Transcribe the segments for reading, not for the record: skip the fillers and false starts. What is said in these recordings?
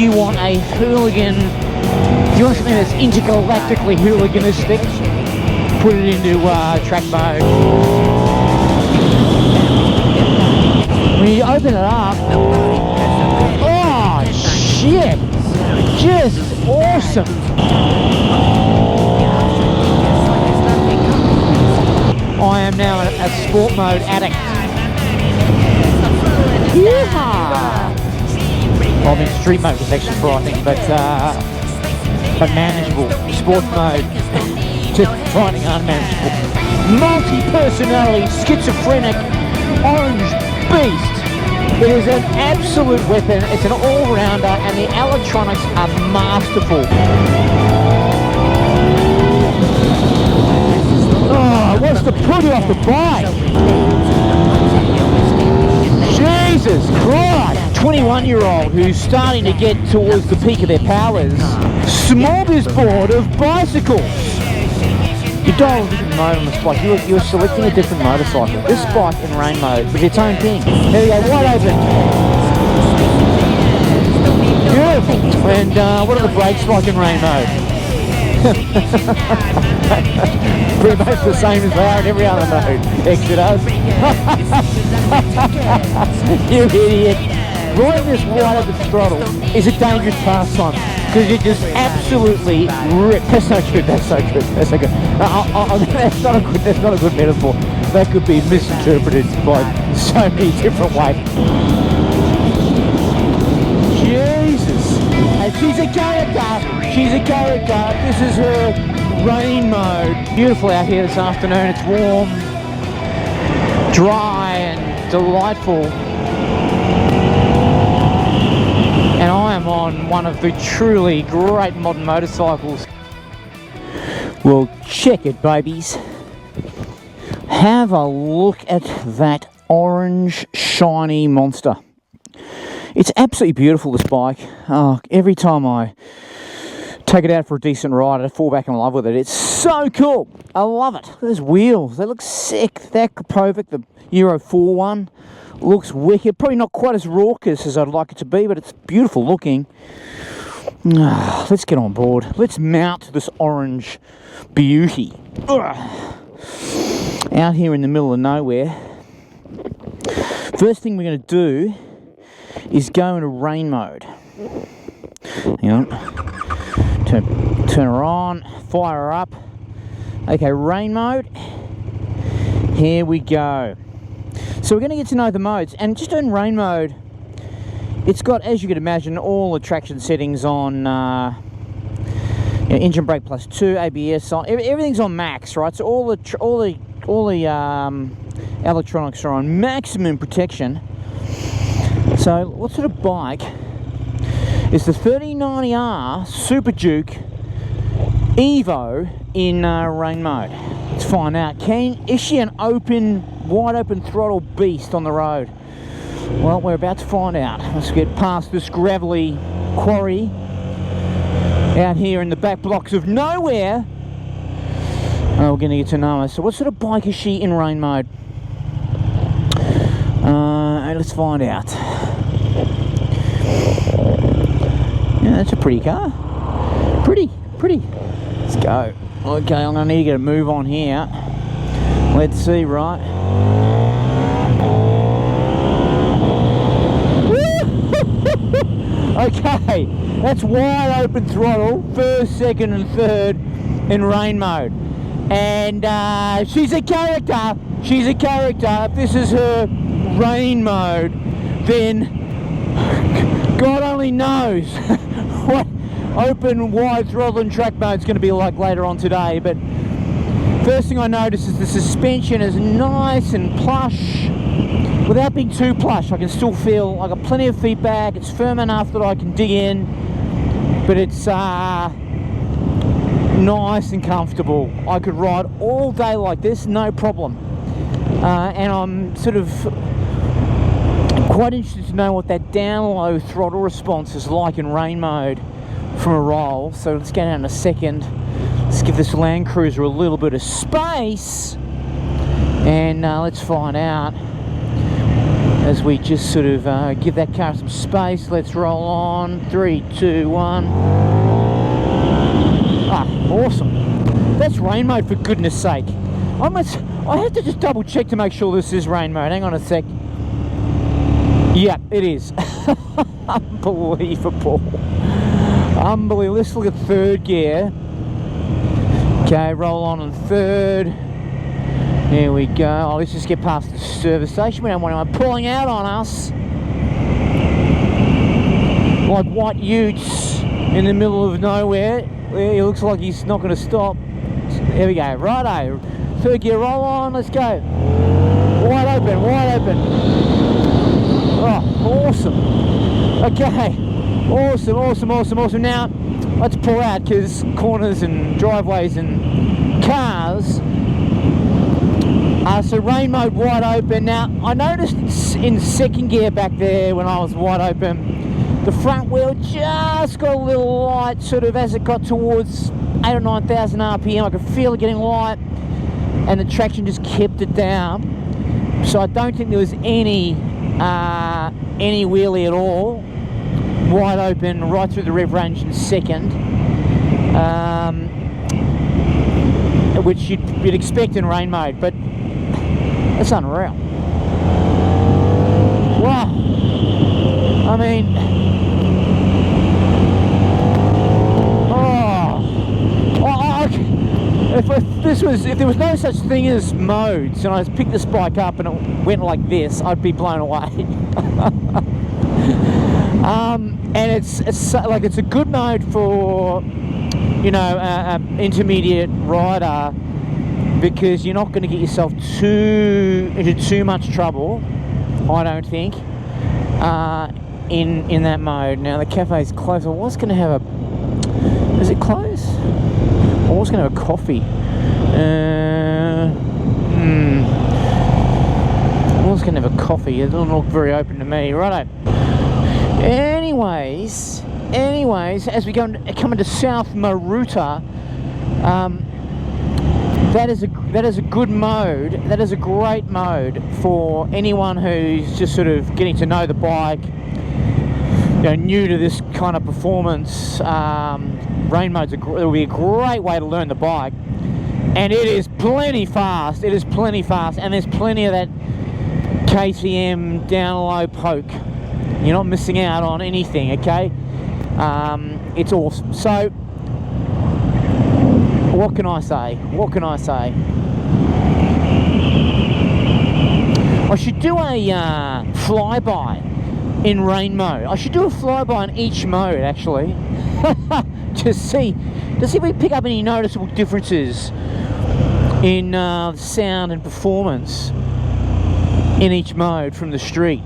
if you want a hooligan, if you want something that's intergalactically hooliganistic, put it into track mode. When you open it up, oh shit, just awesome. I am now a sport mode addict. Yeehaw! Well, I'm in street mode for section 4, I think, but manageable. Sport mode, just finding unmanageable. Multi-personality, schizophrenic, orange beast. It is an absolute weapon. It's an all-rounder, and the electronics are masterful. Oh, what's the putty off the bike? Jesus Christ! 21-year-old who's starting to get towards the peak of their powers. Smorgasbord of bicycles. You dial a different mode on this bike. You're selecting a different motorcycle. This bike in rain mode with its own thing. There we go, wide open. Beautiful. And what are the brakes like in rain mode? Pretty much the same as they are in every other mode. XODAS. You idiot. Riding this wide open throttle is a dangerous pastime because you just absolutely rip. That's so good. That's so good. That's so good. That's not a good metaphor. That could be misinterpreted by so many different ways. Jesus. And she's a character. She's a character. This is her rain mode. Beautiful out here this afternoon. It's warm, dry, and delightful. And I am on one of the truly great modern motorcycles. Well, check it, babies. Have a look at that orange, shiny monster. It's absolutely beautiful, this bike. Every time I take it out for a decent ride, I fall back in love with it. It's so cool. I love it. Those wheels, they look sick. That Kopovic, the Euro 4 one, looks wicked. Probably not quite as raucous as I'd like it to be, but it's beautiful looking. Let's get on board. Let's mount this orange beauty. Out here in the middle of nowhere. First thing we're going to do is go into rain mode. Hang on. Turn her on, fire her up. Okay, rain mode. Here we go. So we're going to get to know the modes, and just in rain mode, it's got, as you could imagine, all the traction settings on. Engine brake +2, ABS on. Everything's on max, right? So all the electronics are on maximum protection. So what sort of bike is the 3090R Superduke Evo in rain mode? Let's find out. Is she an wide open throttle beast on the road? Well, we're about to find out. Let's get past this gravelly quarry out here in the back blocks of nowhere. We're going to get to know her. So what sort of bike is she in rain mode? Let's find out. Yeah, that's a pretty car. Pretty. Let's go. Okay, I'm going to need to get a move on here. Let's see, right. Okay, that's wide open throttle, first, second and third in rain mode. And she's a character. She's a character. If this is her rain mode, then God only knows what open, wide throttle and track mode is going to be like later on today. But first thing I notice is the suspension is nice and plush without being too plush. I can still feel I got plenty of feedback. It's firm enough that I can dig in, but it's nice and comfortable. I could ride all day like this, no problem. And I'm sort of quite interested to know what that down low throttle response is like in rain mode from a roll. So let's get out in a second. Let's give this Land Cruiser a little bit of space, and let's find out as we just sort of give that car some space. Let's roll on. 3, 2, 1. Ah, awesome. That's rain mode, for goodness sake. I have to just double check to make sure this is rain mode. Hang on a sec. Yeah, it is. Unbelievable. Unbelievable. Let's look at third gear. Okay, roll on in third. There we go. Oh, let's just get past the service station. We don't want anyone pulling out on us like white utes in the middle of nowhere. He looks like he's not going to stop. There we go. Righto. Third gear, roll on. Let's go. Wide open, wide open. Oh, awesome. Okay. Awesome, awesome, awesome, awesome. Now, let's pull out, because corners and driveways and cars. So rain mode, wide open. Now, I noticed in second gear back there when I was wide open, the front wheel just got a little light, sort of as it got towards 8,000 or 9,000 RPM. I could feel it getting light, and the traction just kept it down. So I don't think there was any wheelie at all. Wide open, right through the rev range in second, which you'd expect in rain mode, but that's unreal. Wow. I mean, if there was no such thing as modes, and I just picked this bike up and it went like this, I'd be blown away. And it's a good mode for, you know, intermediate rider, because you're not going to get yourself into too much trouble, I don't think, in that mode. Now the cafe's closed. I was going to have a... Is it closed? I was going to have a coffee. I was going to have a coffee. It doesn't look very open to me. Righto. Anyways, as we come into South Maruta, that is a good mode. That is a great mode for anyone who's just sort of getting to know the bike, you know, new to this kind of performance. Rain mode's it'll be a great way to learn the bike, and it is plenty fast. It is plenty fast, and there's plenty of that KTM down low poke. You're not missing out on anything, okay? It's awesome. So, what can I say? What can I say? I should do a flyby in rain mode. I should do a flyby in each mode, actually. to see if we pick up any noticeable differences in sound and performance in each mode from the street.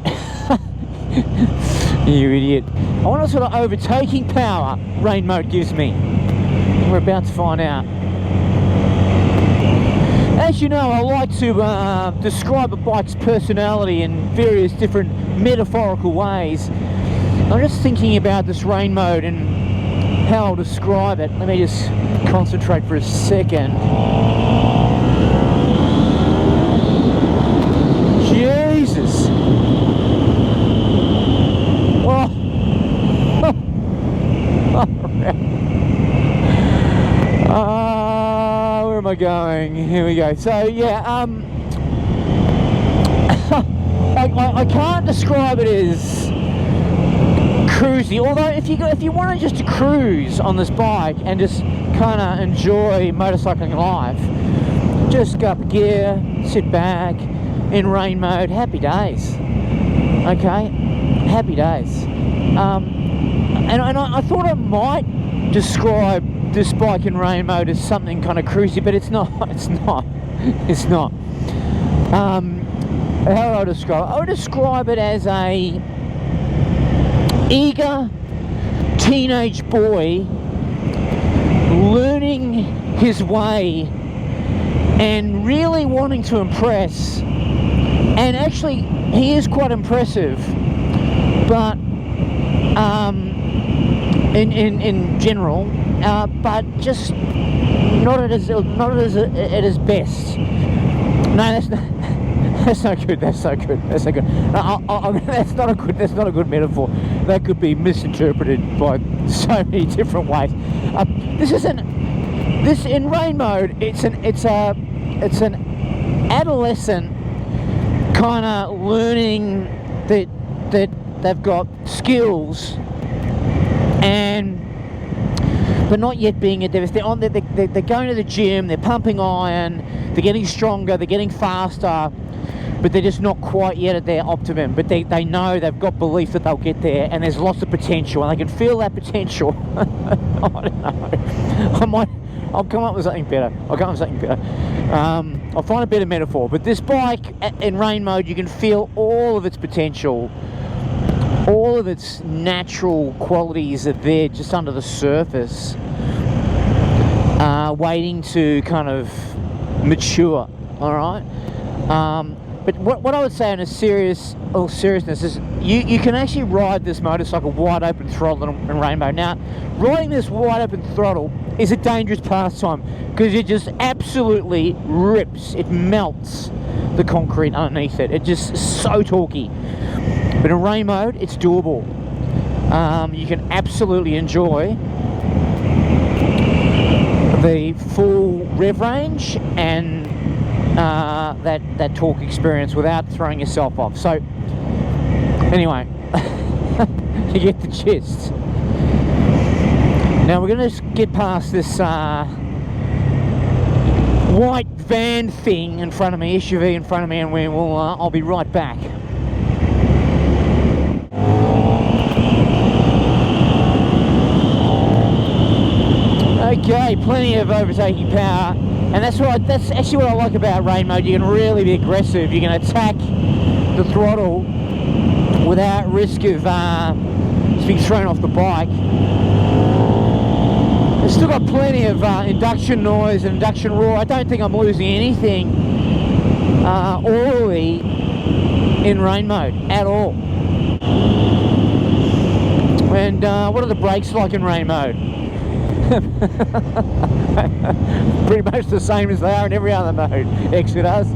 You idiot. I wonder what sort of overtaking power rain mode gives me. We're about to find out. As you know, I like to describe a bike's personality in various different metaphorical ways. I'm just thinking about this rain mode and how I'll describe it. Let me just concentrate for a second. Jesus! Oh. Where am I going? Here we go. So yeah, I can't describe it as cruisy. Although if you want to just cruise on this bike and just kind of enjoy motorcycling life, just go up a gear, sit back in rain mode, happy days. Okay, happy days. And I thought I might describe this bike in rain mode as something kind of cruisy, but it's not. It's not. It's not. How would I describe it? I would describe it as a eager teenage boy learning his way and really wanting to impress. And actually, he is quite impressive, but in general, but just not at his best. No, that's not. That's no good. That's no good. That's no good. No, that's not a good. That's not a good metaphor. That could be misinterpreted by so many different ways. This isn't. This in rain mode. It's an adolescent kind of learning that they've got skills but not yet being at their best. They're going to the gym. They're pumping iron. They're getting stronger. They're getting faster. But they're just not quite yet at their optimum. But they know, they've got belief that they'll get there, and there's lots of potential, and they can feel that potential. I don't know. I'll come up with something better. I'll find a better metaphor. But this bike in rain mode, you can feel all of its potential. All of its natural qualities are there just under the surface, waiting to kind of mature, all right? But what I would say in all seriousness is you can actually ride this motorcycle wide open throttle in rain mode. Now, riding this wide open throttle is a dangerous pastime because it just absolutely rips. It melts the concrete underneath it. It's just so torquey. But in rain mode, it's doable. You can absolutely enjoy the full rev range and that torque experience without throwing yourself off. So, anyway, you get the gist. Now we're going to get past this white van thing in front of me, SUV in front of me, and I'll be right back. Okay, plenty of overtaking power, and that's actually what I like about rain mode. You can really be aggressive. You can attack the throttle without risk of being thrown off the bike. It's still got plenty of induction noise and induction roar. I don't think I'm losing anything orally in rain mode at all. And what are the brakes like in rain mode? Pretty much the same as they are in every other mode. XODAS.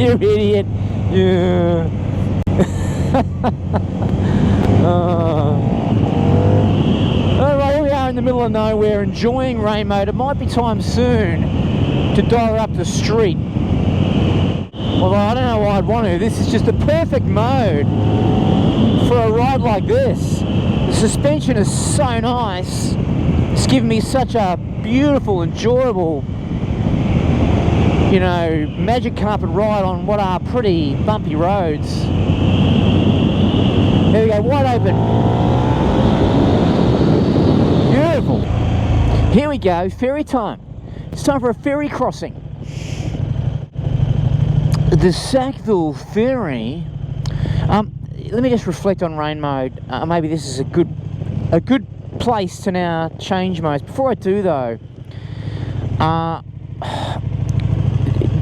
You idiot. Yeah. Alright, here we are in the middle of nowhere enjoying rain mode. It might be time soon to dial up the street. Although I don't know why I'd want to. This is just a perfect mode for a ride like this. The suspension is so nice. It's given me such a beautiful, enjoyable, you know, magic carpet ride on what are pretty bumpy roads. There we go, wide open. Beautiful. Here we go, ferry time. It's time for a ferry crossing. The Sackville Ferry. Let me just reflect on rain mode. Maybe this is a good place to now change modes. Before I do though,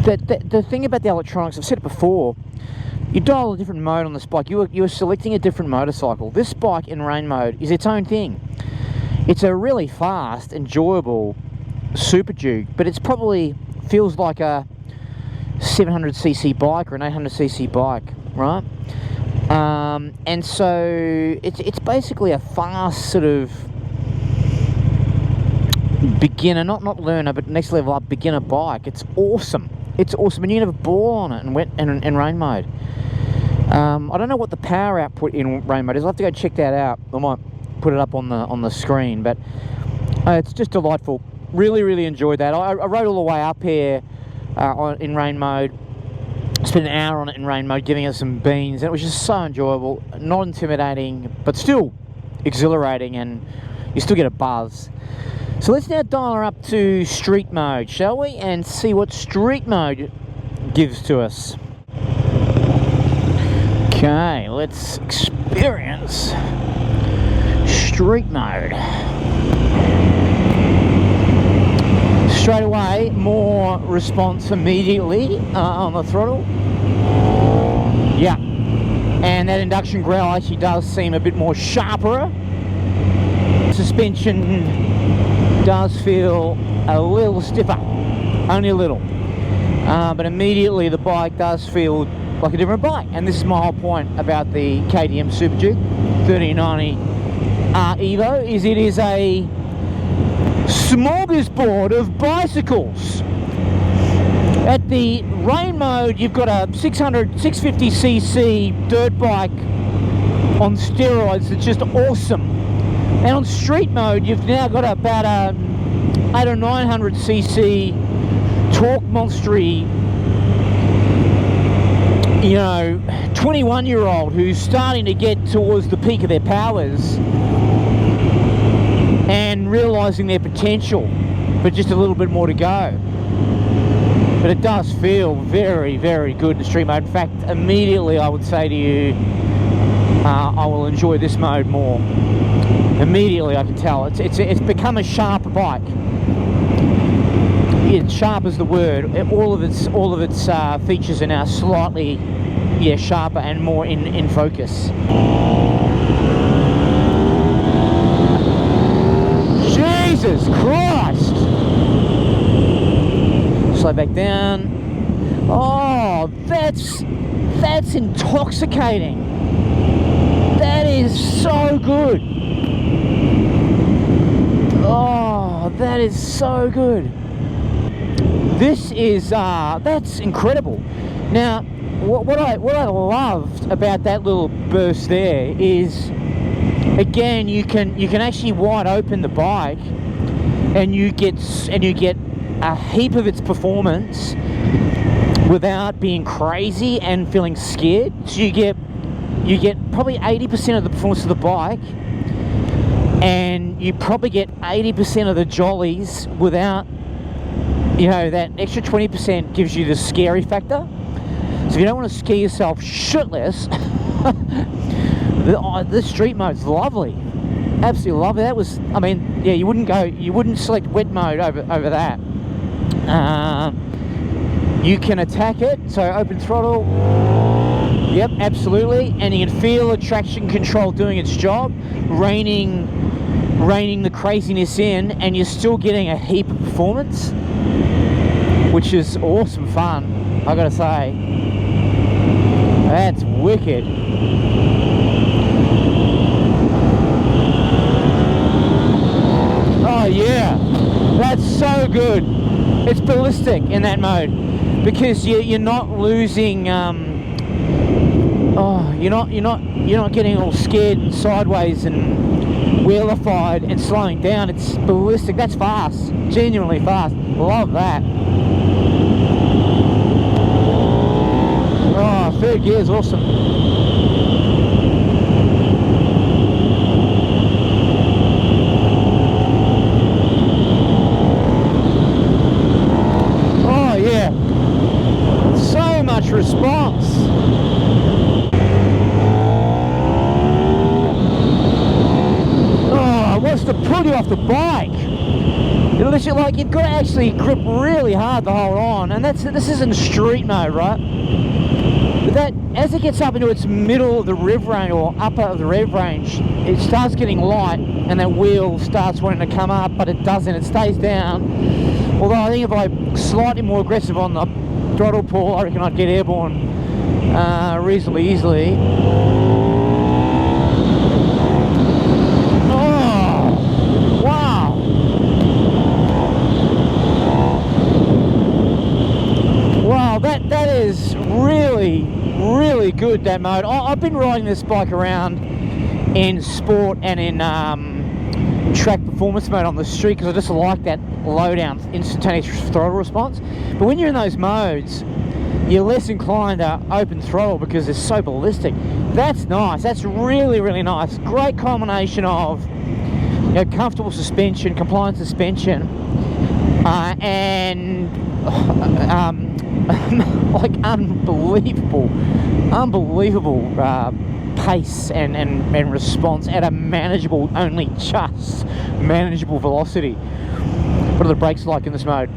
the thing about the electronics, I've said it before, you dial a different mode on this bike. You are selecting a different motorcycle. This bike in rain mode is its own thing. It's a really fast, enjoyable Superduke, but it's probably feels like a 700cc bike or an 800cc bike, right? And so it's basically a fast sort of beginner, not learner, but next level up beginner bike. It's awesome. It's awesome, and you can have a ball on it in rain mode. I don't know what the power output in rain mode is. I'll have to go check that out. I might put it up on the screen, but it's just delightful. Really enjoyed that. I rode all the way up here in rain mode. Spent an hour on it in rain mode, giving us some beans, and it was just so enjoyable. Not intimidating, but still exhilarating, and you still get a buzz. So let's now dial her up to street mode, shall we? And see what street mode gives to us. Okay, let's experience street mode. Straight away, more response immediately on the throttle. Yeah, and that induction growl actually does seem a bit more sharper. Suspension does feel a little stiffer, only a little. but immediately the bike does feel like a different bike. And this is my whole point about the KTM Superduke 1390 Evo, is it is a smorgasbord of bicycles. At the rain mode, you've got a 650cc dirt bike on steroids that's just awesome. And on street mode, you've now got about a 800 or 900cc torque monstery, you know, 21-year-old who's starting to get towards the peak of their powers and realizing their potential, but just a little bit more to go. But it does feel very, very good in street mode. In fact, immediately I would say to you, I will enjoy this mode more. Immediately I can tell it's become a sharper bike. Yeah, sharp is the word. All of its features are now slightly, yeah, sharper and more in focus. Jesus Christ! Slow back down. Oh, that's intoxicating. That is so good. Oh, that is so good. This is that's incredible. Now, what I loved about that little burst there is, again, you can actually wide open the bike, and you get a heap of its performance without being crazy and feeling scared. So you get probably 80% of the performance of the bike, and you probably get 80% of the jollies without, you know, that extra 20% gives you the scary factor. So if you don't want to scare yourself shitless, this street mode's lovely, absolutely lovely. That was, I mean, yeah, you wouldn't select wet mode over that. You can attack it, so open throttle. Yep, absolutely, and you can feel the traction control doing its job, reining the craziness in, and you're still getting a heap of performance, which is awesome fun, I gotta say. That's wicked. Oh yeah, that's so good. It's ballistic in that mode, because you're not losing. You're not getting all scared and sideways and wheelified and slowing down. It's ballistic. That's fast, genuinely fast. Love that. Oh, third gear is awesome. Oh yeah, so much response. To pull you off the bike, it literally, like, you've got to actually grip really hard to hold on, and this isn't street mode, right? But that, as it gets up into its middle of the rev range, or upper of the rev range, it starts getting light, and that wheel starts wanting to come up, but it doesn't. It stays down. Although I think if I'm slightly more aggressive on the throttle pull, I reckon I'd get airborne reasonably easily. That is really good, that mode. I've been riding this bike around in sport and in track performance mode on the street, because I just like that low down instantaneous throttle response. But when you're in those modes, you're less inclined to open throttle because it's so ballistic. That's nice. That's really nice. Great combination of, you know, comfortable suspension, compliant suspension, and like unbelievable pace and response at a manageable, only just manageable velocity. What are the brakes like in this mode?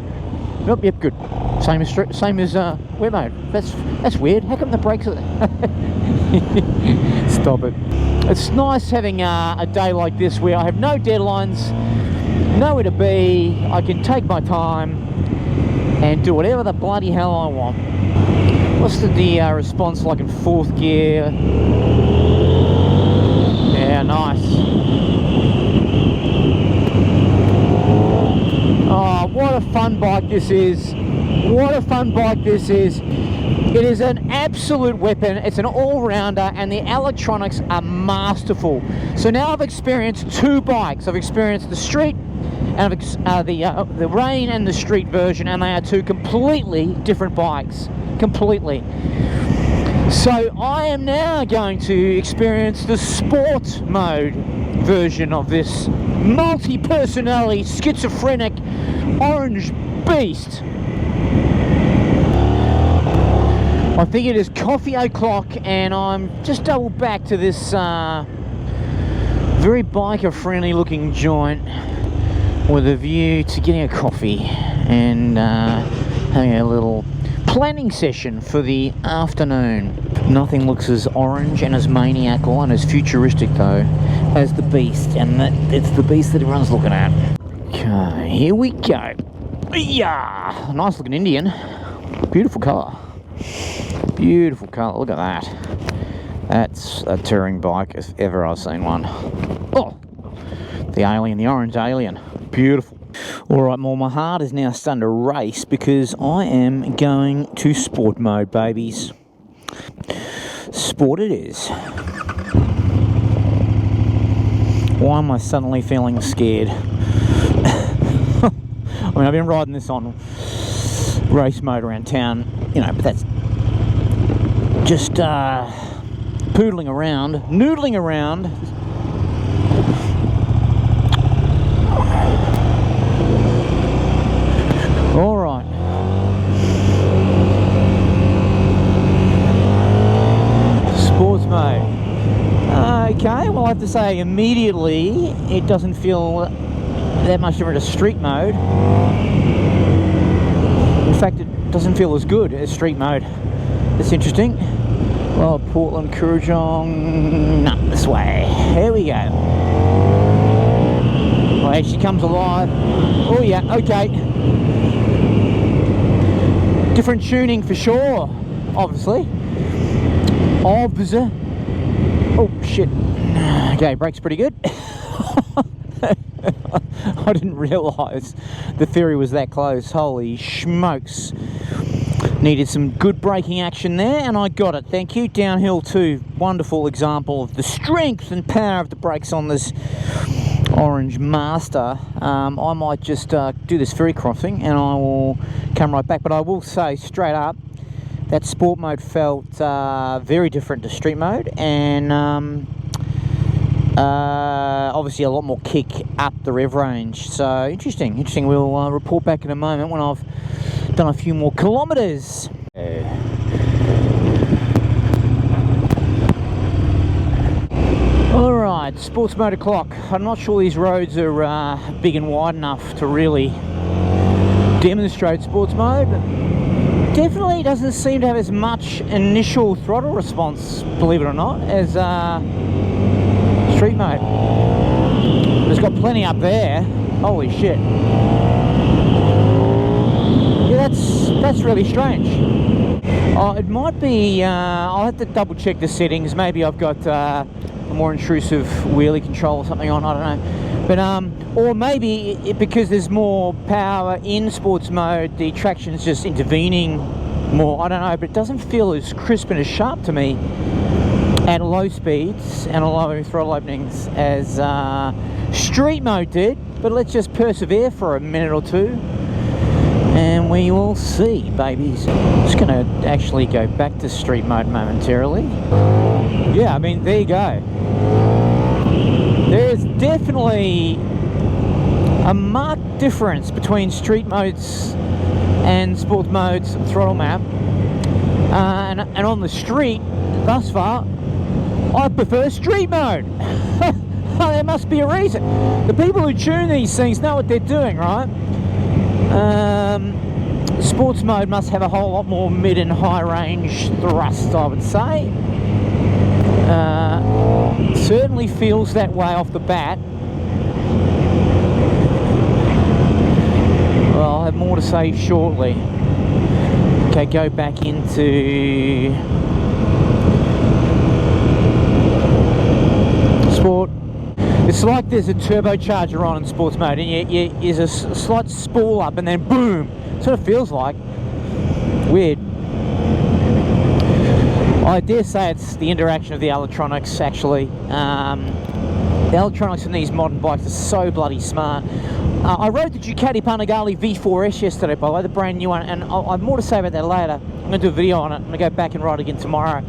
Nope, yep, good. Same as wet mode. That's weird. How come the brakes are Stop it. It's nice having a day like this where I have no deadlines, nowhere to be, I can take my time, and do whatever the bloody hell I want. What's the response like in 4th gear? Yeah, nice. Oh, what a fun bike this is. What a fun bike this is. It is an absolute weapon. It's an all-rounder, and the electronics are masterful. So now I've experienced 2 bikes. I've experienced the street and the rain and the street version, and they are 2 completely different bikes. Completely. So I am now going to experience the sport mode version of this multi-personality, schizophrenic, orange beast. I think it is coffee o'clock, and I'm just double back to this very biker-friendly looking joint with a view to getting a coffee and having a little planning session for the afternoon. Nothing looks as orange and as maniacal and as futuristic though as the beast, and it's the beast that everyone's looking at. Okay, here we go. Yeah, nice looking Indian. Beautiful colour. Beautiful colour, look at that. That's a touring bike if ever I've seen one. Oh, the alien, the orange alien. Beautiful. Alright, well, my heart is now starting to race because I am going to sport mode, babies. Sport it is. Why am I suddenly feeling scared? I mean, I've been riding this on race mode around town, you know, but that's just poodling around, noodling around. All right. Sports mode. Okay, well, I have to say immediately it doesn't feel that much different to street mode. In fact, it doesn't feel as good as street mode. That's interesting. Well, Portland, Kurrajong, no, this way. Here we go. Oh, here she comes alive. Oh yeah, okay. Different tuning for sure, obviously. Oh shit. Okay, brake's pretty good. I didn't realise the theory was that close. Holy smokes. Needed some good braking action there, and I got it. Thank you. Downhill too. Wonderful example of the strength and power of the brakes on this Orange Master. I might just do this ferry crossing and I will come right back. But I will say straight up, that sport mode felt very different to street mode, and obviously a lot more kick up the rev range. So interesting. We'll report back in a moment when I've done a few more kilometres. Alright, sports mode o'clock. I'm not sure these roads are big and wide enough to really demonstrate sports mode, but definitely doesn't seem to have as much initial throttle response, believe it or not, as street mode. It's got plenty up there. Holy shit. Yeah, that's really strange. Oh, it might be, I'll have to double check the settings. Maybe I've got a more intrusive wheelie control or something on, I don't know. But, or maybe because there's more power in sports mode, the traction's just intervening more, I don't know, but it doesn't feel as crisp and as sharp to me at low speeds and low throttle openings as street mode did. But let's just persevere for a minute or two and we will see, babies. I'm just going to actually go back to street mode momentarily. Yeah, I mean, there you go. There's definitely a marked difference between street modes and sports modes throttle map. And on the street, thus far, I prefer street mode. There must be a reason. The people who tune these things know what they're doing, right? Sports mode must have a whole lot more mid and high range thrust, I would say. Certainly feels that way off the bat. Well, I'll have more to say shortly. Okay, go back into sport. It's like there's a turbocharger on in sports mode, and there's a slight spool up, and then boom. Sort of feels like weird. I dare say it's the interaction of the electronics, actually. The electronics in these modern bikes are so bloody smart. I rode the Ducati Panigale V4S yesterday, by the way, the brand new one, and I'll have more to say about that later. I'm going to do a video on it. I'm going to go back and ride again tomorrow.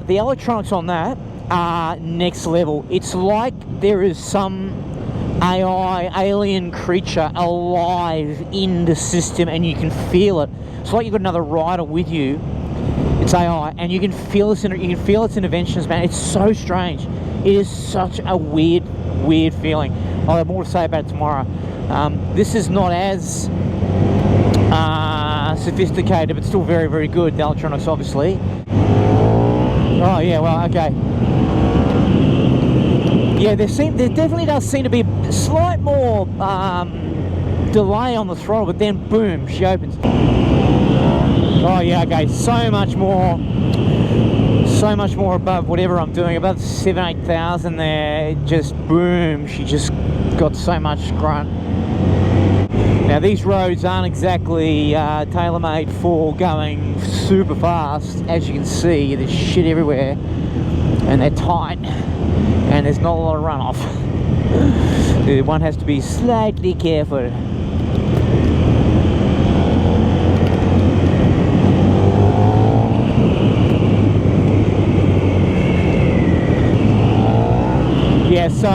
The electronics on that are next level. It's like there is some AI, alien creature alive in the system, and you can feel it. It's like you've got another rider with you. It's AI, and you can feel its interventions, man. It's so strange. It is such a weird feeling. I'll have more to say about it tomorrow. This is not as sophisticated, but still very, very good. The electronics, obviously. Oh yeah, well, okay. Yeah, there definitely does seem to be a slight more delay on the throttle, but then boom, she opens. Oh yeah, okay, so much more above whatever I'm doing, above 7,000-8,000 there. Just boom, she just got so much grunt. Now these roads aren't exactly tailor-made for going super fast. As you can see, there's shit everywhere, and they're tight, and there's not a lot of runoff. One has to be slightly careful. Yeah, so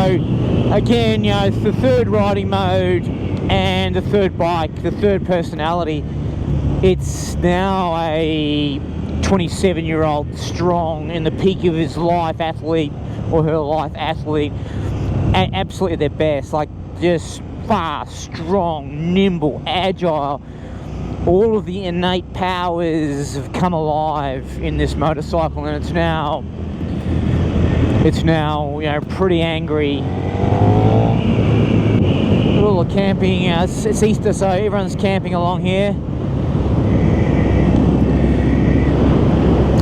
again, you know, it's the third riding mode and the third bike, the third personality. It's now a 27-year-old strong, in the peak of his life athlete, or her life athlete, at absolutely their best. Like, just fast, strong, nimble, agile. All of the innate powers have come alive in this motorcycle, and it's now, you know, pretty angry. All the camping, it's Easter, so everyone's camping along here,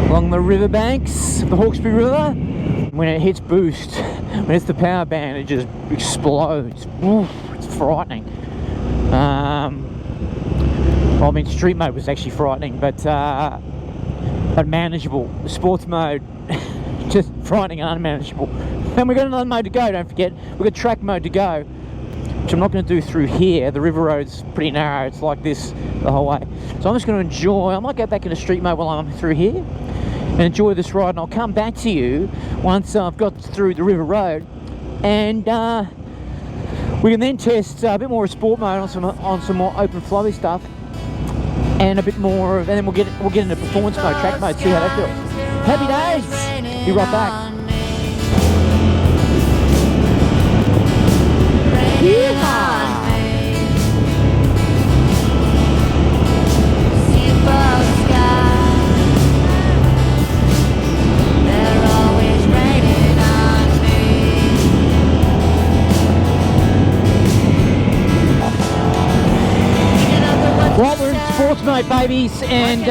along the riverbanks of the Hawkesbury River. When it hits boost, when it hits the power band, it just explodes. Oof, it's frightening. Well, I mean, street mode was actually frightening, but manageable. The sports mode, just frightening and unmanageable. And we've got another mode to go, don't forget. We've got track mode to go, which I'm not going to do through here. The river road's pretty narrow. It's like this the whole way. So I'm just going to enjoy. I might go back into street mode while I'm through here and enjoy this ride, and I'll come back to you once I've got through the river road, and we can then test a bit more of sport mode on some more open flowy stuff, and a bit more, and then we'll get into performance mode, track mode, see how that feels. Happy days! Be right back. Yeehaw! Well, we're in sports mode, babies, and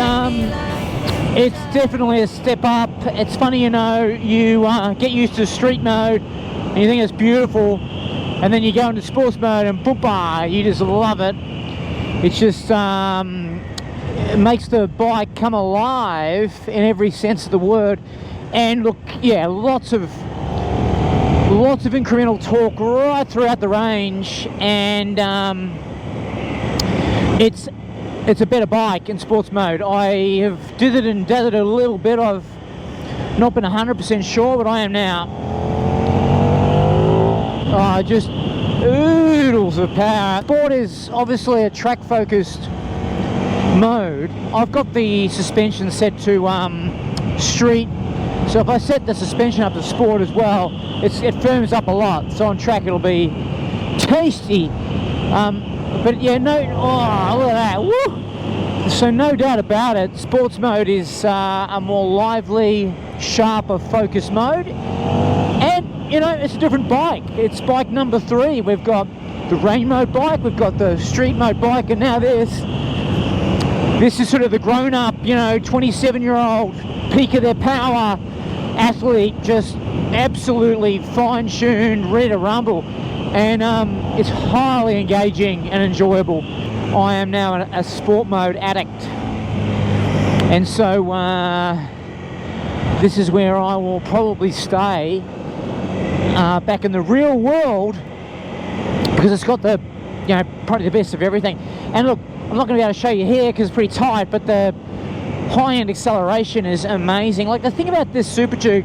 it's definitely a step up. It's funny, you know, you get used to street mode and you think it's beautiful, and then you go into sports mode and boop, you just love it. It's just it makes the bike come alive in every sense of the word. And look, yeah, lots of incremental torque right throughout the range, and it's a better bike in sports mode. I have dithered and dathered a little bit. I've not been 100% sure, but I am now. Just oodles of power. Sport is obviously a track-focused mode. I've got the suspension set to street, so if I set the suspension up to sport as well, it firms up a lot. So on track it'll be tasty. But yeah, no, oh, look at that, woo! So no doubt about it, sports mode is a more lively, sharper focus mode. And, you know, it's a different bike. It's bike number 3. We've got the rain mode bike, we've got the street mode bike, and now this is sort of the grown-up, you know, 27-year-old peak of their power athlete, just absolutely fine-tuned, ready to rumble. And it's highly engaging and enjoyable. I am now a sport mode addict, and so this is where I will probably stay back in the real world, because it's got the, you know, probably the best of everything. And look, I'm not going to be able to show you here because it's pretty tight, but the high-end acceleration is amazing. Like, the thing about this Superduke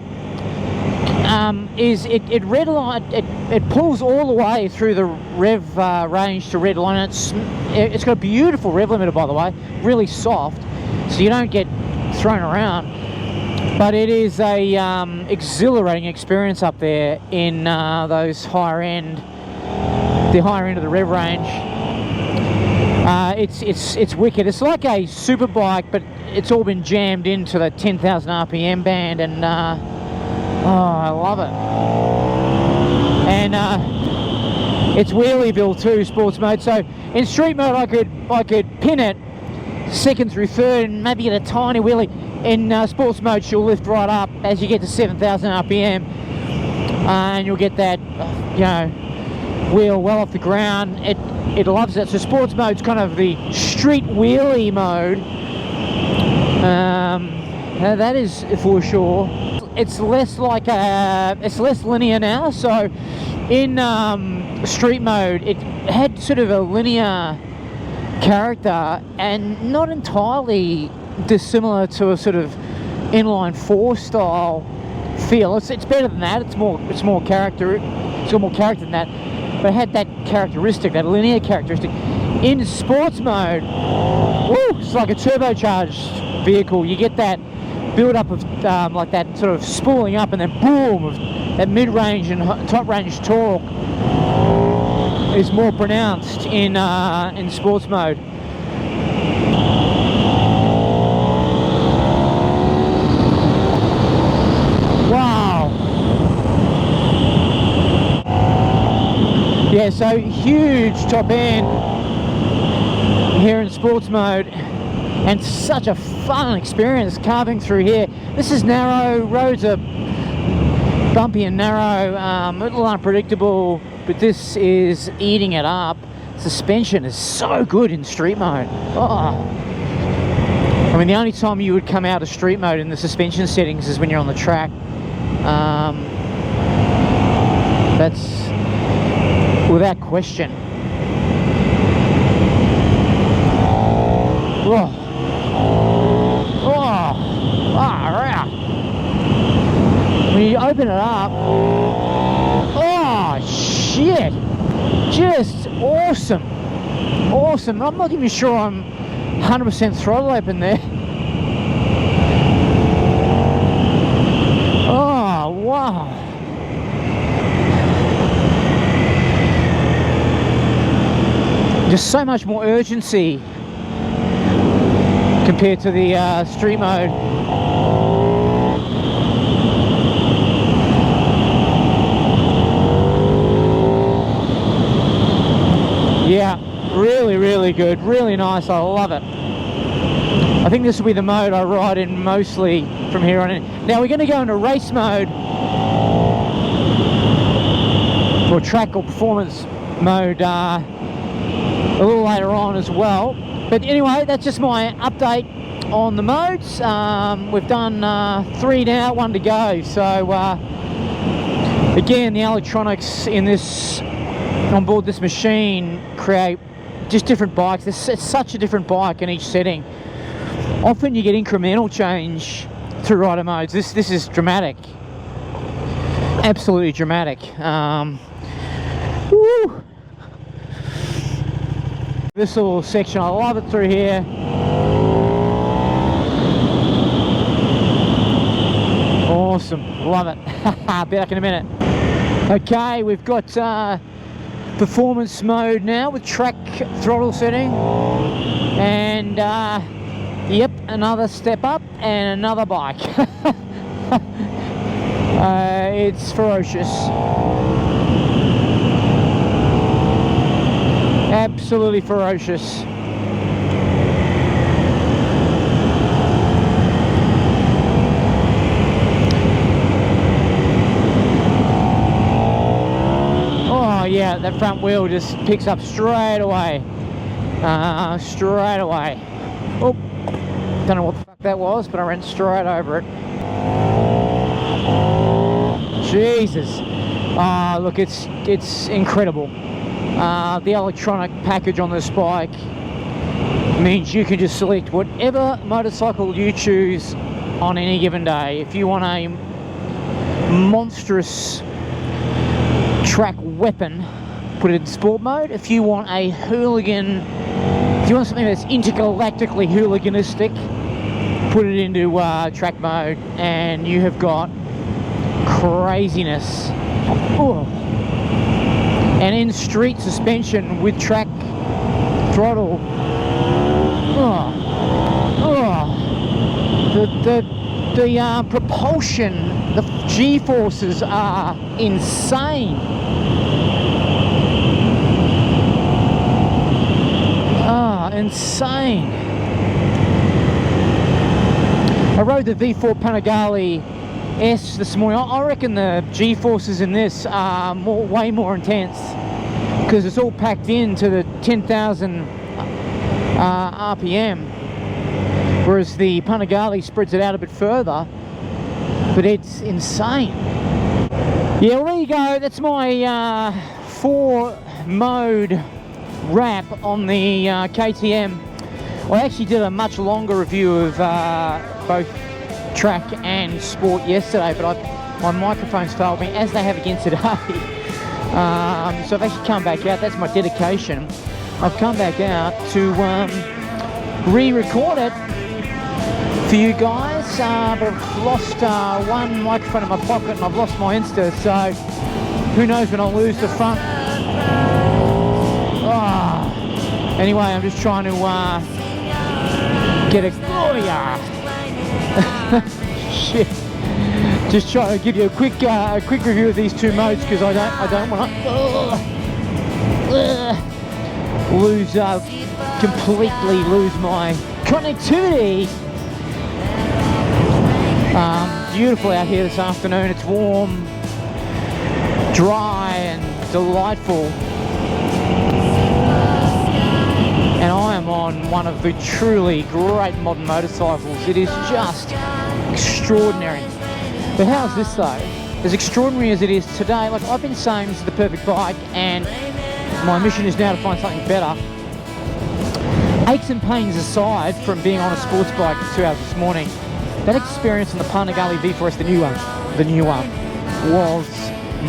is it pulls all the way through the rev range to red line. It's got a beautiful rev limiter, by the way, really soft, so you don't get thrown around. But it is a exhilarating experience up there in those higher end, the higher end of the rev range. It's wicked. It's like a super bike, but it's all been jammed into the 10,000 RPM band, and oh, I love it. And it's wheelieville too, sports mode. So in street mode, I could pin it second through third and maybe get a tiny wheelie. In sports mode, she'll lift right up as you get to 7,000 RPM, and you'll get that, you know, wheel well off the ground. It loves it. So sports mode's kind of the street wheelie mode. That is for sure. It's less like it's less linear now. So in street mode, it had sort of a linear character and not entirely dissimilar to a sort of inline four style feel. It's better than that. It's more character. It's got more character than that. But it had that characteristic, that linear characteristic. In sports mode, woo, it's like a turbocharged vehicle. You get that build up of like that sort of spooling up, and then boom, of that mid-range and top-range torque is more pronounced in sports mode. Wow. Yeah, so huge top end here in sports mode, and such a fun experience carving through here. This is narrow, roads are bumpy and narrow, a little unpredictable, but this is eating it up. Suspension is so good in street mode. Oh. I mean, the only time you would come out of street mode in the suspension settings is when you're on the track. That's without question. Oh. Oh. Ah, when you open it up, oh shit, just awesome. Awesome. I'm not even sure I'm 100% throttle open there. Oh, wow. Just so much more urgency compared to the street mode. Yeah, really, really good, really nice. I love it. I think this will be the mode I ride in mostly from here on in. Now we're going to go into race mode, or track or performance mode a little later on as well. But anyway, that's just my update on the modes. We've done 3 now, 1 to go. So again, the electronics in this, on board this machine, create just different bikes. It's such a different bike in each setting. Often you get incremental change through rider modes. This is dramatic, absolutely dramatic. Woo. This little section, I love it through here. Awesome, love it. Be back in a minute. Okay, we've got performance mode now with track throttle setting, and yep, another step up and another bike. It's ferocious. Absolutely ferocious. Oh yeah, that front wheel just picks up straight away. Straight away. Oh, don't know what the fuck that was, but I ran straight over it. Jesus. Look, it's incredible. The electronic package on this bike means you can just select whatever motorcycle you choose on any given day. If you want a monstrous track weapon, put it in sport mode. If you want a hooligan, if you want something that's intergalactically hooliganistic, put it into track mode, and you have got craziness. Oh. And in street suspension with track throttle. Oh. The propulsion, the G-forces are insane. Insane. I rode the V4 Panigale S this morning. I reckon the G-forces in this are way more intense because it's all packed into the 10,000 RPM, whereas the Panigale spreads it out a bit further, but it's insane. Yeah, well, there you go. That's my 4-mode wrap on the KTM. I actually did a much longer review of both track and sport yesterday, but my microphones failed me, as they have again today. So I've actually come back out. That's my dedication. I've come back out to re-record it for you guys, but I've lost one microphone in my pocket and I've lost my Insta, so who knows when I'll lose the front. Anyway, I'm just trying to get a... Oh yeah! Shit! Just trying to give you a quick review of these two modes, because I don't want to completely lose my connectivity. Beautiful out here this afternoon. It's warm, dry, and delightful. And I am on one of the truly great modern motorcycles. It is just extraordinary. But how's this though? As extraordinary as it is today, like I've been saying, this is the perfect bike, and my mission is now to find something better. Aches and pains aside from being on a sports bike for 2 hours this morning, that experience in the Panigale V4S, the new one, was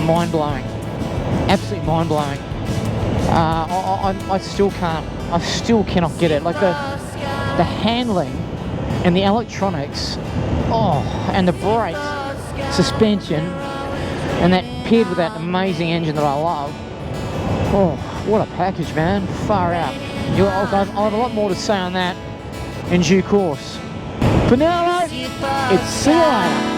mind-blowing. Absolutely mind-blowing. I still cannot get it. Like the handling and the electronics, and the brakes, suspension, and that paired with that amazing engine that I love. Oh, what a package, man. Far out. I'll have a lot more to say on that in due course. For now, though, it's see you later.